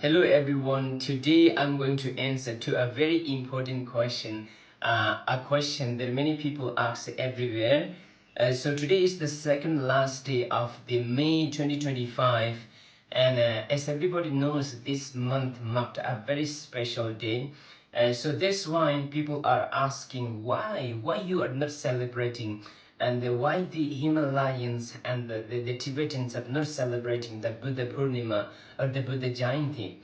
Hello everyone. Today I'm going to answer to a very important question, a question that many people ask everywhere. So today is the second last day of the May 2025, and as everybody knows, this month marked a very special day. So that's why people are asking why you are not celebrating, and why the Himalayans and the Tibetans are not celebrating the Buddha Purnima or the Buddha Jayanti.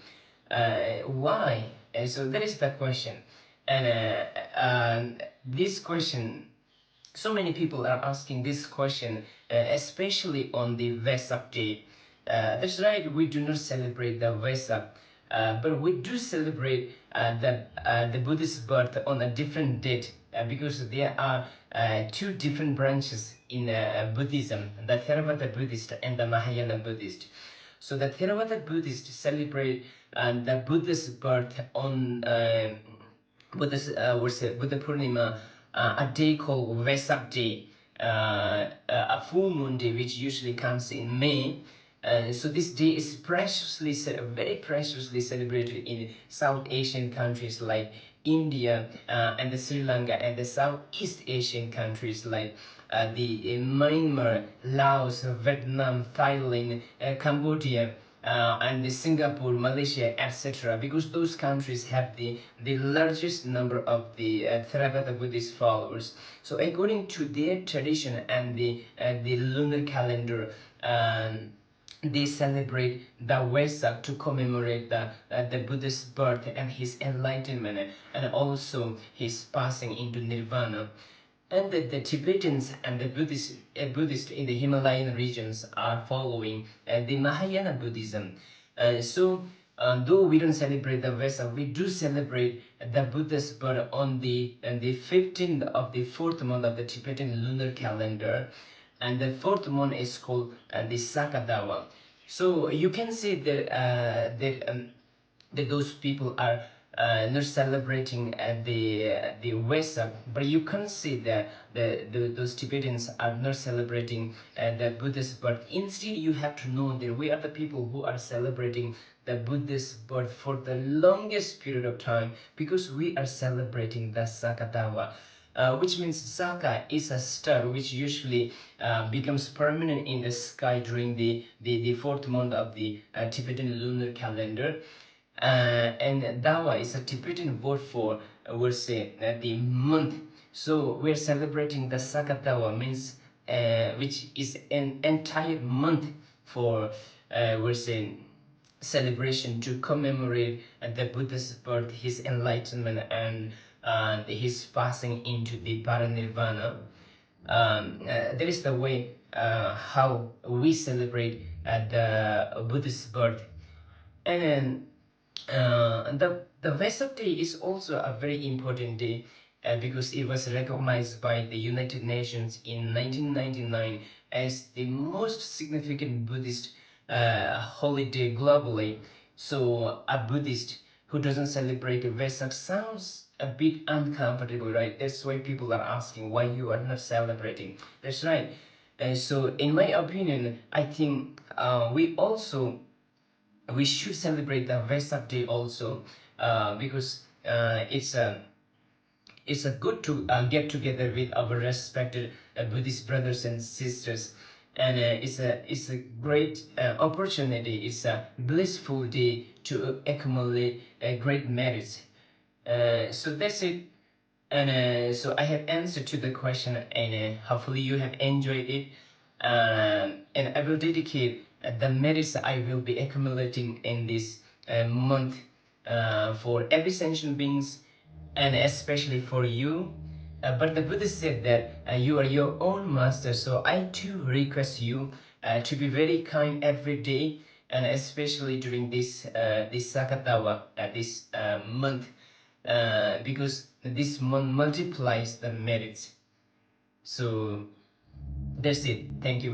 Why? So that is the question, and this question, so many people are asking this question, especially on the Vesak day. That's right, we do not celebrate the Vesak, but we do celebrate the Buddhist birth on a different date, because there are two different branches in Buddhism, the Theravada Buddhist and the Mahayana Buddhist. So the Theravada Buddhists celebrate the Buddha's birth on Buddha Purnima, a day called Vesak Day, a full moon day, which usually comes in May. So this day is very preciously celebrated in South Asian countries like India and the Sri Lanka, and the Southeast Asian countries like the Myanmar, Laos, Vietnam, Thailand, Cambodia, and the Singapore, Malaysia, etc. Because those countries have the largest number of the Theravada Buddhist followers. So according to their tradition and the lunar calendar, they celebrate the Vesak to commemorate the Buddha's birth and his enlightenment, and also his passing into Nirvana. And the Tibetans and the Buddhists in the Himalayan regions are following the Mahayana Buddhism. Though we don't celebrate the Vesak, we do celebrate the Buddha's birth on the 15th of the fourth month of the Tibetan lunar calendar, and the fourth month is called the Saga Dawa. So you can say that those people are not celebrating the Vesak, but you can't say that those Tibetans are not celebrating the Buddha's birth. Instead, you have to know that we are the people who are celebrating the Buddha's birth for the longest period of time, because we are celebrating the Saga Dawa. Which means Saga is a star which usually becomes permanent in the sky during the fourth month of the Tibetan lunar calendar. And Dawa is a Tibetan word for, we'll say, the month. So we're celebrating the Saga Dawa, means which is an entire month for, we're saying, celebration to commemorate the Buddha's birth, his enlightenment, and his passing into the Paranirvana. That is the way how we celebrate the Buddha's birth. And the Vesak Day is also a very important day, because it was recognized by the United Nations in 1999 as the most significant Buddhist holiday globally. So a Buddhist who doesn't celebrate Vesak sounds a bit uncomfortable, right? That's why people are asking why you are not celebrating. That's right. So in my opinion, I think we should celebrate the Vesak Day also, because it's a good to get together with our respected Buddhist brothers and sisters, and it's a great opportunity. It's a blissful day to accumulate great merits. So that's it. And so I have answered to the question, and hopefully you have enjoyed it. And I will dedicate the merits I will be accumulating in this month for every sentient beings, and especially for you. But the Buddha said that you are your own master, so I too request you to be very kind every day, and especially during this Sakatawa, this month, because this month multiplies the merits. So that's it. Thank you.